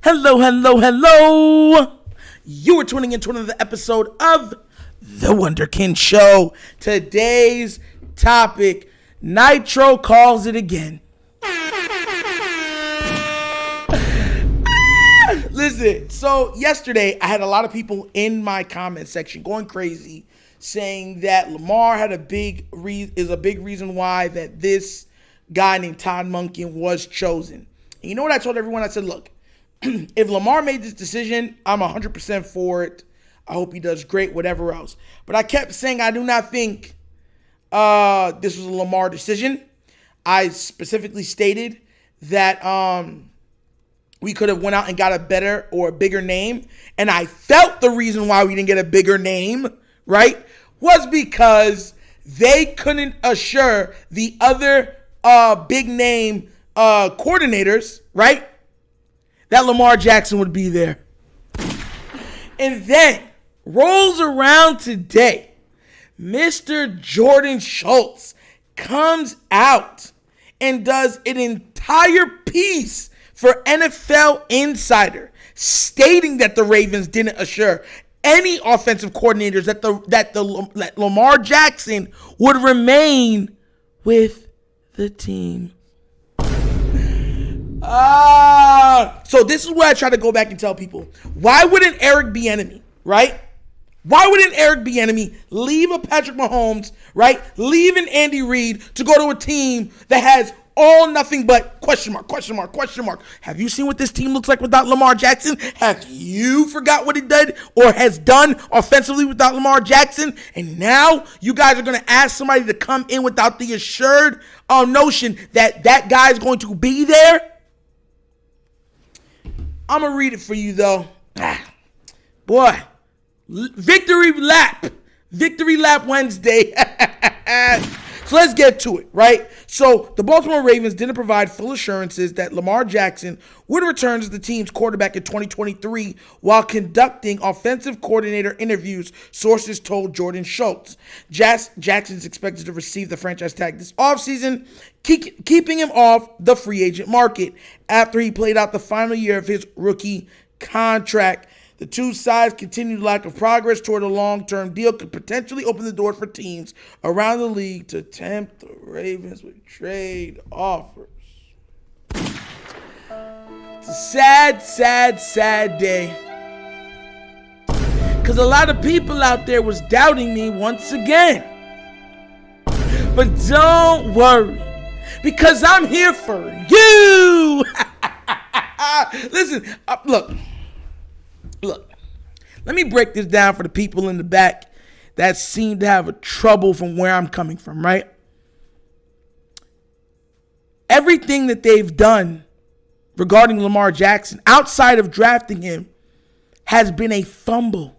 Hello, hello, hello. You are tuning into another episode of The Wunderkind Show. Today's topic, Nitro calls it again. Listen, so yesterday I had a lot of people in my comment section going crazy saying that Lamar had a big reason why that this guy named Todd Monken was chosen. And you know what I told everyone? I said, look, if Lamar made this decision, I'm 100% for it. I hope he does great, whatever else. But I kept saying I do not think this was a Lamar decision. I specifically stated that we could have went out and got a better or a bigger name. And I felt the reason why we didn't get a bigger name, right, was because they couldn't assure the other big name coordinators, right, that Lamar Jackson would be there. And then rolls around today, Mr. Jordan Schultz comes out and does an entire piece for NFL Insider stating that the Ravens didn't assure any offensive coordinators that Lamar Jackson would remain with the team. So this is where I try to go back and tell people, why wouldn't Eric Bieniemy, right? Why wouldn't Eric Bieniemy leave a Patrick Mahomes, right? Leave an Andy Reid to go to a team that has all nothing but question mark. Have you seen what this team looks like without Lamar Jackson? Have you forgot what he did or has done offensively without Lamar Jackson? And now you guys are going to ask somebody to come in without the assured notion that that guy is going to be there? I'm going to read it for you, though. Boy, Victory Lap Wednesday. So let's get to it, right? So the Baltimore Ravens didn't provide full assurances that Lamar Jackson would return as the team's quarterback in 2023 while conducting offensive coordinator interviews, sources told Jordan Schultz. Jackson is expected to receive the franchise tag this offseason, keeping him off the free agent market after he played out the final year of his rookie contract. The two sides' continued lack of progress toward a long-term deal could potentially open the door for teams around the league to tempt the Ravens with trade offers. It's a sad day. Because a lot of people out there was doubting me once again. But don't worry, because I'm here for you. Listen, Look, let me break this down for the people in the back that seem to have a trouble from where I'm coming from, right? Everything that they've done regarding Lamar Jackson outside of drafting him has been a fumble.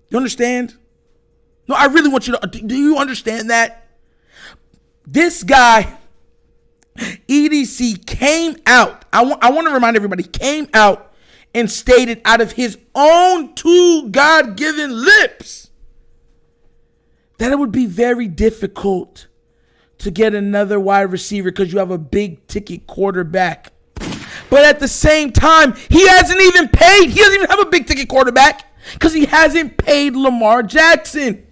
You understand? No, I really want you to, do you understand that? This guy, EDC, came out. I want to remind everybody, came out and stated out of his own two God-given lips that it would be very difficult to get another wide receiver because you have a big-ticket quarterback. But at the same time, he doesn't even have a big-ticket quarterback because he hasn't paid Lamar Jackson.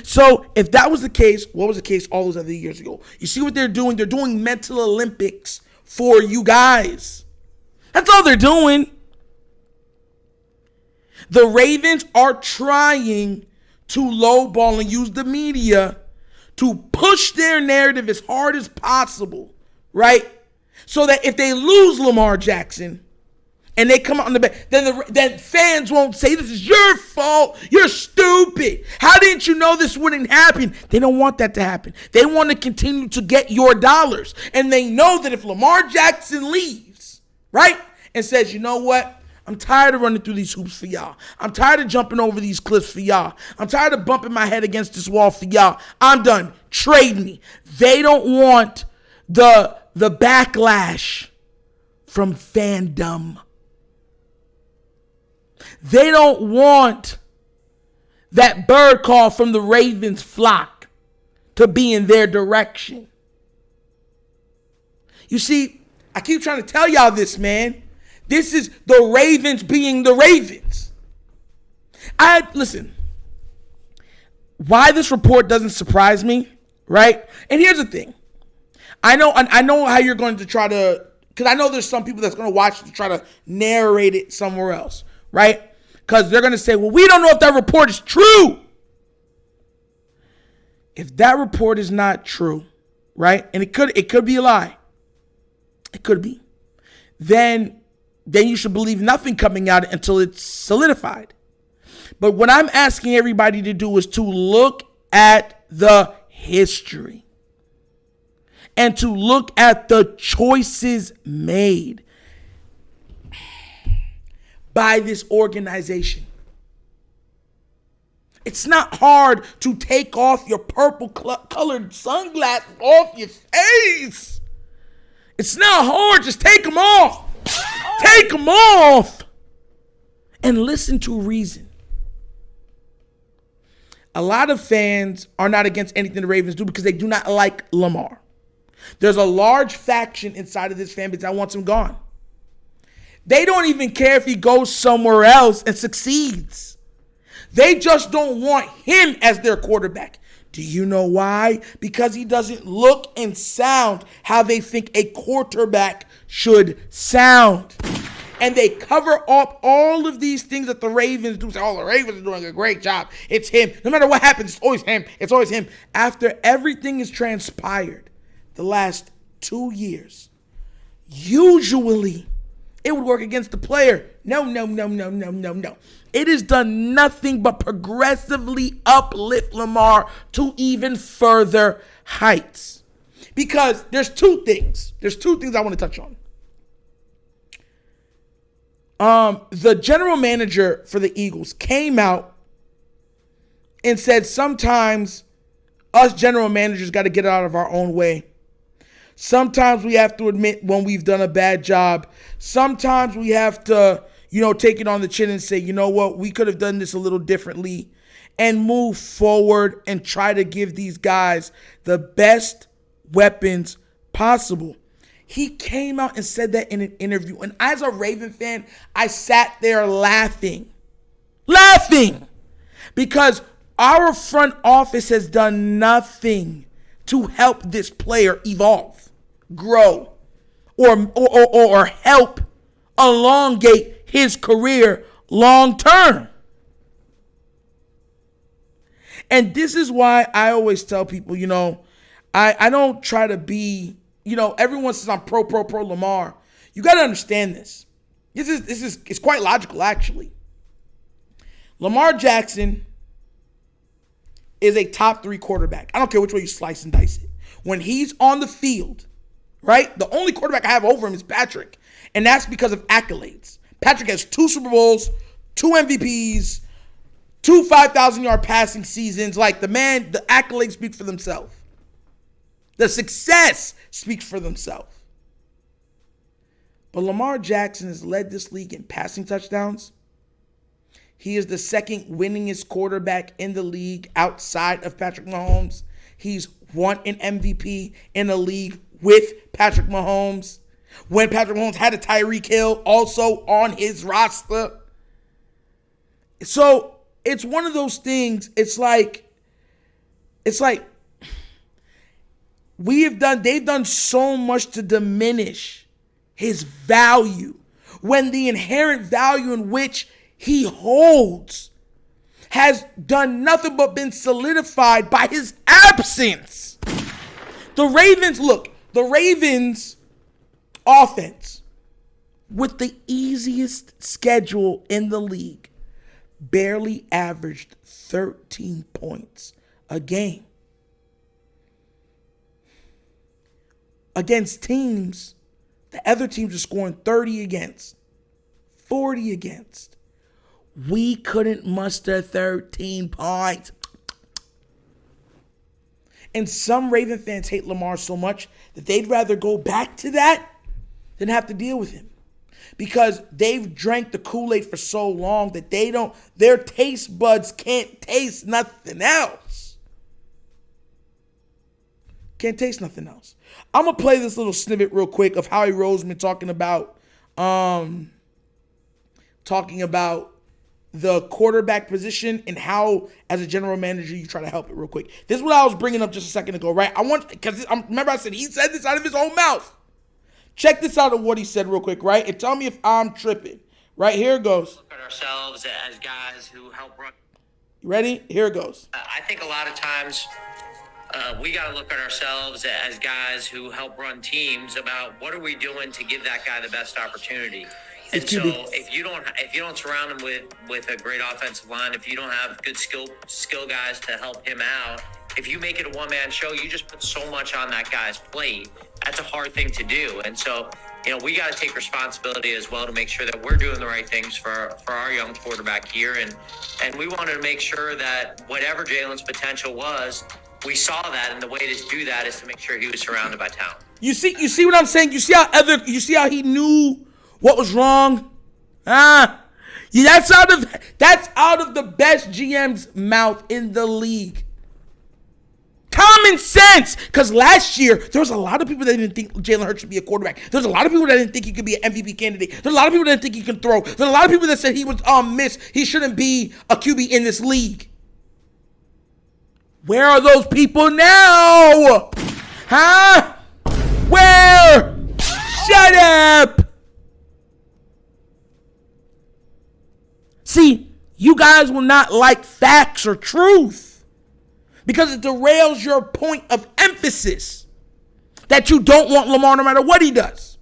So if that was the case, what was the case all those other years ago? You see what they're doing? They're doing mental Olympics for you guys. That's all they're doing. The Ravens are trying to lowball and use the media to push their narrative as hard as possible, right? So that if they lose Lamar Jackson and they come out on the back, then fans won't say this is your fault. You're stupid. How didn't you know this wouldn't happen? They don't want that to happen. They want to continue to get your dollars. And they know that if Lamar Jackson leaves, right, and says, you know what? I'm tired of running through these hoops for y'all. I'm tired of jumping over these cliffs for y'all. I'm tired of bumping my head against this wall for y'all. I'm done. Trade me. They don't want the backlash from fandom. They don't want that bird call from the Ravens flock to be in their direction. You see, I keep trying to tell y'all this, man. This is the Ravens being the Ravens. Listen, why this report doesn't surprise me, right? And here's the thing. I know how you're going to try to, because I know there's some people that's going to watch to try to narrate it somewhere else, right? Because they're going to say, well, we don't know if that report is true. If that report is not true, right? And it could be a lie. It could be. Then you should believe nothing coming out until it's solidified. But what I'm asking everybody to do is to look at the history and to look at the choices made by this organization. It's not hard to take off your purple colored sunglasses off your face. It's not hard. Just take them off. Take them off and listen to reason. A lot of fans are not against anything the Ravens do because they do not like Lamar. There's a large faction inside of this fan base that wants him gone. They don't even care if he goes somewhere else and succeeds. They just don't want him as their quarterback. Do you know why? Because he doesn't look and sound how they think a quarterback should sound. And they cover up all of these things that the Ravens do. Say, oh, the Ravens are doing a great job. It's him. No matter what happens, it's always him. It's always him. After everything is transpired the last 2 years, usually it would work against the player. No. It has done nothing but progressively uplift Lamar to even further heights. Because there's two things. There's two things I want to touch on. The general manager for the Eagles came out and said sometimes us general managers got to get out of our own way. Sometimes we have to admit when we've done a bad job. Sometimes we have to, take it on the chin and say, you know what, we could have done this a little differently and move forward and try to give these guys the best weapons possible. He came out and said that in an interview. And as a Raven fan, I sat there laughing. Because our front office has done nothing to help this player evolve, grow, or help elongate his career long term. And this is why I always tell people, I don't try to be, everyone says I'm pro Lamar. You got to understand this. It's quite logical, actually. Lamar Jackson is a top 3 quarterback. I don't care which way you slice and dice it. When he's on the field, right, the only quarterback I have over him is Patrick. And that's because of accolades. Patrick has 2 Super Bowls, 2 MVPs, 2 5,000-yard passing seasons. Like, the accolades speak for themselves. The success speaks for themselves. But Lamar Jackson has led this league in passing touchdowns. He is the second winningest quarterback in the league outside of Patrick Mahomes. He's won an MVP in the league with Patrick Mahomes. When Patrick Mahomes had a Tyreek Hill also on his roster. So it's one of those things. It's like they've done so much to diminish his value when the inherent value in which he holds has done nothing but been solidified by his absence. The Ravens offense with the easiest schedule in the league barely averaged 13 points a game against teams the other teams are scoring 30 against, 40 against. We couldn't muster 13 points. And some Raven fans hate Lamar so much that they'd rather go back to that than have to deal with him. Because they've drank the Kool-Aid for so long that their taste buds can't taste nothing else. can't taste nothing else. I'm gonna play this little snippet real quick of Howie Roseman talking about the quarterback position and how, as a general manager, you try to help it real quick. This is what I was bringing up just a second ago, right? Remember I said he said this out of his own mouth. Check this out of what he said real quick, right? And tell me if I'm tripping. Right, here it goes. Look at ourselves as guys who help run. You ready? Here it goes. I think a lot of times we got to look at ourselves as guys who help run teams about what are we doing to give that guy the best opportunity. And so if you don't surround him with a great offensive line, if you don't have good skill guys to help him out, if you make it a one-man show, you just put so much on that guy's plate. That's a hard thing to do. And so, we got to take responsibility as well to make sure that we're doing the right things for our young quarterback here. And we wanted to make sure that whatever Jalen's potential was, we saw that, and the way to do that is to make sure he was surrounded by talent. You see what I'm saying? You see how he knew what was wrong? Yeah, that's out of the best GM's mouth in the league. Common sense. Because last year, there was a lot of people that didn't think Jalen Hurts should be a quarterback. There's a lot of people that didn't think he could be an MVP candidate. There's a lot of people that didn't think he could throw. There's a lot of people that said he was he shouldn't be a QB in this league. Where are those people now? Huh? Where? Shut up. See, you guys will not like facts or truth because it derails your point of emphasis that you don't want Lamar no matter what he does.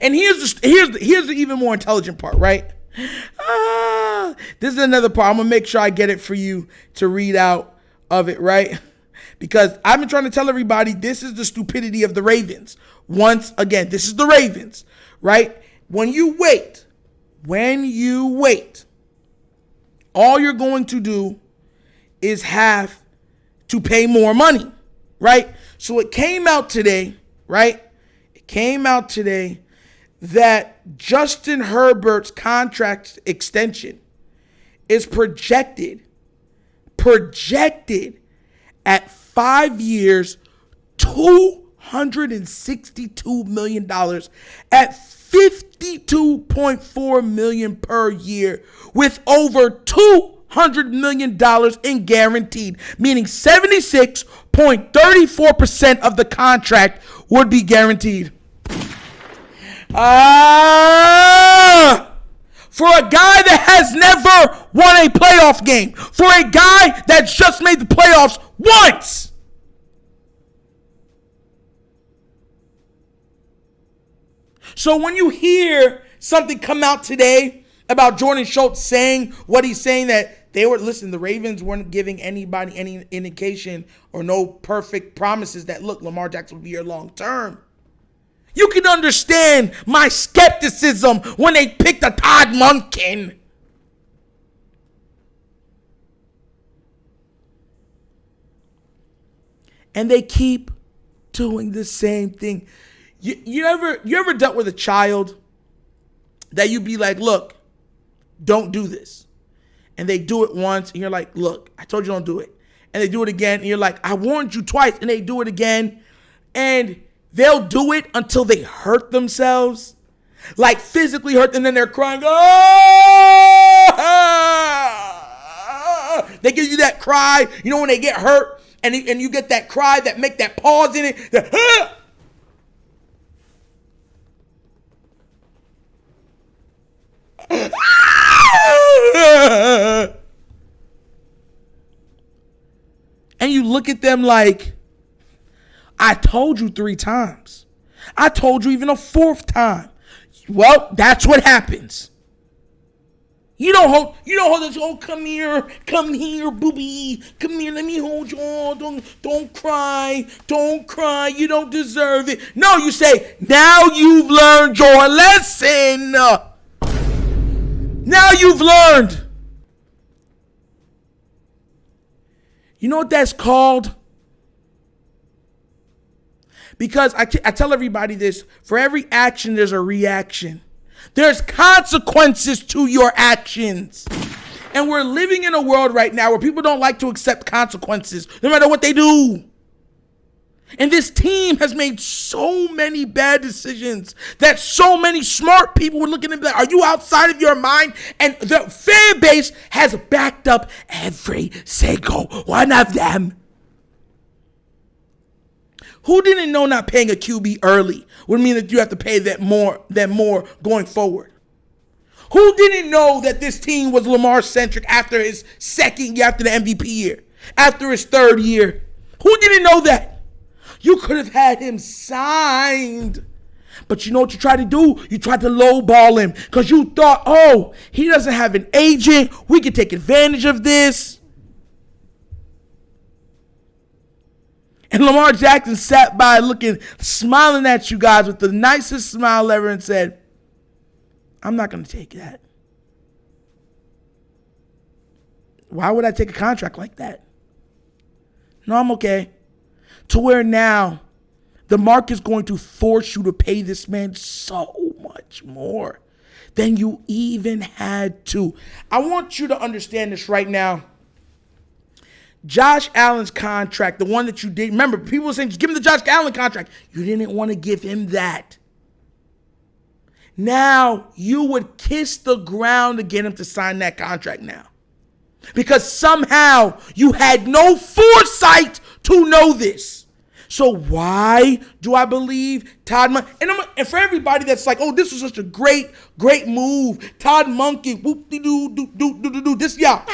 And here's the even more intelligent part, right? This is another part. I'm going to make sure I get it for you to read out of it, right? Because I've been trying to tell everybody this is the stupidity of the Ravens. Once again, this is the Ravens, right? When you wait, all you're going to do is have to pay more money, right? So it came out today, right? It came out today that Justin Herbert's contract extension is projected at 5 years, $262 million at $52.4 million per year, with over $200 million in guaranteed, meaning 76.34% of the contract would be guaranteed. For a guy that has never won a playoff game, for a guy that's just made the playoffs once. So when you hear something come out today about Jordan Schultz saying what he's saying, that the Ravens weren't giving anybody any indication or no perfect promises that, look, Lamar Jackson will be here long term. You can understand my skepticism when they picked a Todd Monken. And they keep doing the same thing. You ever dealt with a child that you be like, look, don't do this. And they do it once and you're like, look, I told you don't do it. And they do it again and you're like, I warned you twice, and they do it again. And they'll do it until they hurt themselves, like physically hurt, and then they're crying. Oh! They give you that cry, when they get hurt, and you get that cry that make that pause in it. And you look at them like, I told you 3 times. I told you even a 4th time. Well, that's what happens. You don't hold this. Oh, come here, booby, come here. Let me hold you. Oh, don't cry. You don't deserve it. No, you say, now you've learned your lesson. Now you've learned. You know what that's called? Because I tell everybody this, for every action, there's a reaction. There's consequences to your actions. And we're living in a world right now where people don't like to accept consequences, no matter what they do. And this team has made so many bad decisions that so many smart people were looking at them like, are you outside of your mind? And the fan base has backed up every single one of them. Who didn't know not paying a QB early would mean that you have to pay that more going forward? Who didn't know that this team was Lamar-centric after his second year, after the MVP year, after his third year? Who didn't know that? You could have had him signed. But you know what you tried to do? You tried to lowball him because you thought, oh, he doesn't have an agent. We can take advantage of this. And Lamar Jackson sat by smiling at you guys with the nicest smile ever and said, I'm not going to take that. Why would I take a contract like that? No, I'm okay. To where now the market is going to force you to pay this man so much more than you even had to. I want you to understand this right now. Josh Allen's contract, the one that you did, remember, people were saying, just give him the Josh Allen contract. You didn't want to give him that. Now you would kiss the ground to get him to sign that contract now. Because somehow you had no foresight to know this. So why do I believe Todd Monken? And for everybody that's like, oh, this was such a great move. Todd Monken, whoop-de-doo, this, yeah.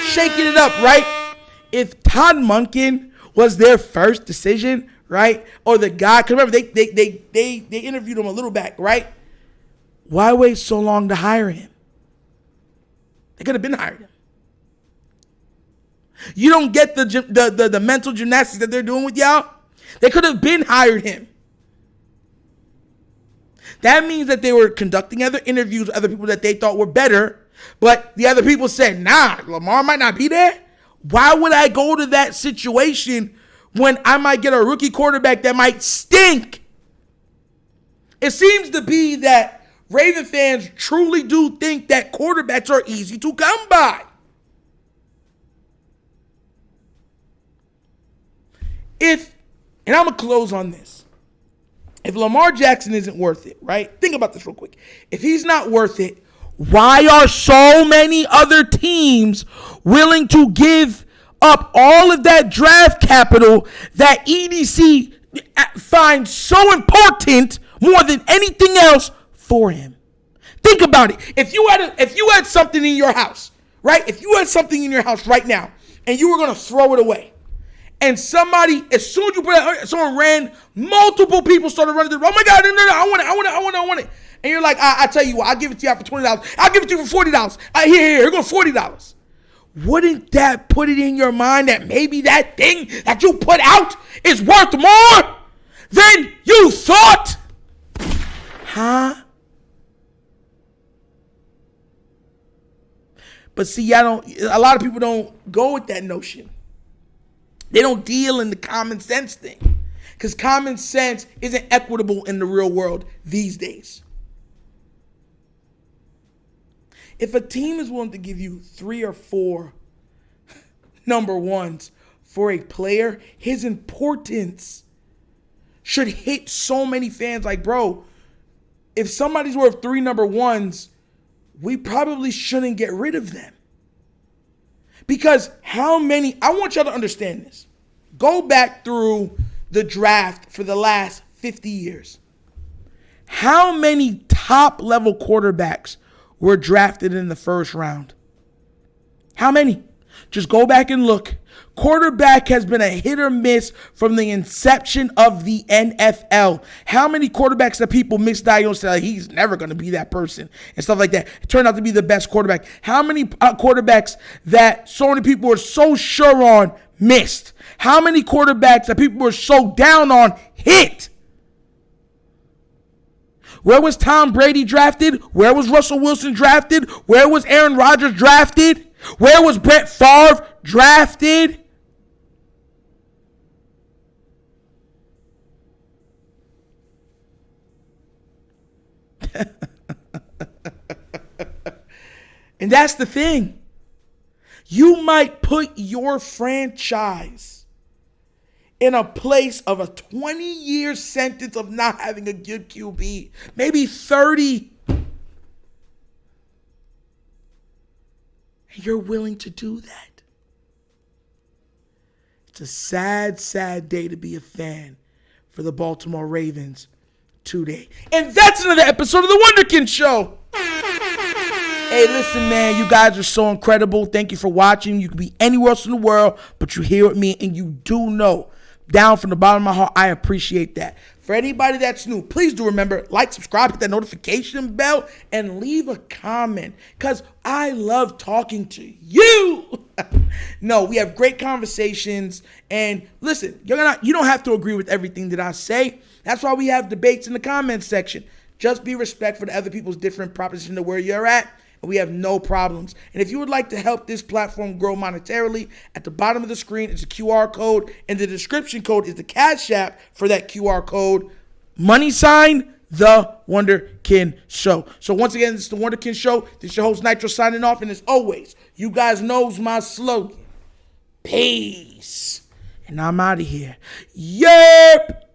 Shaking it up, right? If Todd Monken was their first decision, right? Or the guy, because remember, they interviewed him a little back, right? Why wait so long to hire him? They could have been hired him. You don't get the mental gymnastics that they're doing with y'all? They could have been hired him. That means that they were conducting other interviews with other people that they thought were better, but the other people said, nah, Lamar might not be there. Why would I go to that situation when I might get a rookie quarterback that might stink? It seems to be that Raven fans truly do think that quarterbacks are easy to come by. And I'm going to close on this. If Lamar Jackson isn't worth it, right? Think about this real quick. If he's not worth it, why are so many other teams willing to give up all of that draft capital that EDC finds so important more than anything else for him? Think about it. If you had something in your house, right? If you had something in your house right now and you were going to throw it away, and somebody, as soon as you put it, someone ran, multiple people started running. Oh my God, no, I want it. And you're like, I tell you what, I'll give it to you for $20. I'll give it to you for $40. Here goes $40. Wouldn't that put it in your mind that maybe that thing that you put out is worth more than you thought? Huh? But see, a lot of people don't go with that notion. They don't deal in the common sense thing because common sense isn't equitable in the real world these days. If a team is willing to give you 3 or 4 number ones for a player, his importance should hit so many fans like, bro, if somebody's worth 3 number ones, we probably shouldn't get rid of them. Because I want y'all to understand this. Go back through the draft for the last 50 years. How many top-level quarterbacks were drafted in the first round? How many? Just go back and look. Quarterback has been a hit or miss from the inception of the NFL. How many quarterbacks that people misdiagnosed that he's never going to be that person and stuff like that? It turned out to be the best quarterback. How many quarterbacks that so many people were so sure on missed? How many quarterbacks that people were so down on hit? Where was Tom Brady drafted? Where was Russell Wilson drafted? Where was Aaron Rodgers drafted? Where was Brett Favre drafted? And that's the thing. You might put your franchise in a place of a 20-year sentence of not having a good QB, maybe 30. And you're willing to do that. It's a sad, sad day to be a fan for the Baltimore Ravens today. And that's another episode of The Wunderkind Show. Hey, listen, man, you guys are so incredible. Thank you for watching. You could be anywhere else in the world, but you're here with me, and you do know, down from the bottom of my heart, I appreciate that. For anybody that's new, please do remember, like, subscribe, hit that notification bell, and leave a comment, because I love talking to you. No, we have great conversations, and listen, you don't have to agree with everything that I say. That's why we have debates in the comments section. Just be respectful to other people's different propositions of where you're at, and we have no problems. And if you would like to help this platform grow monetarily, at the bottom of the screen is a QR code, and the description code is the Cash App for that QR code. $, The Wunderkind Show. So once again, this is The Wunderkind Show. This is your host, Nitro, signing off. And as always, you guys knows my slogan. Peace. And I'm out of here. Yep.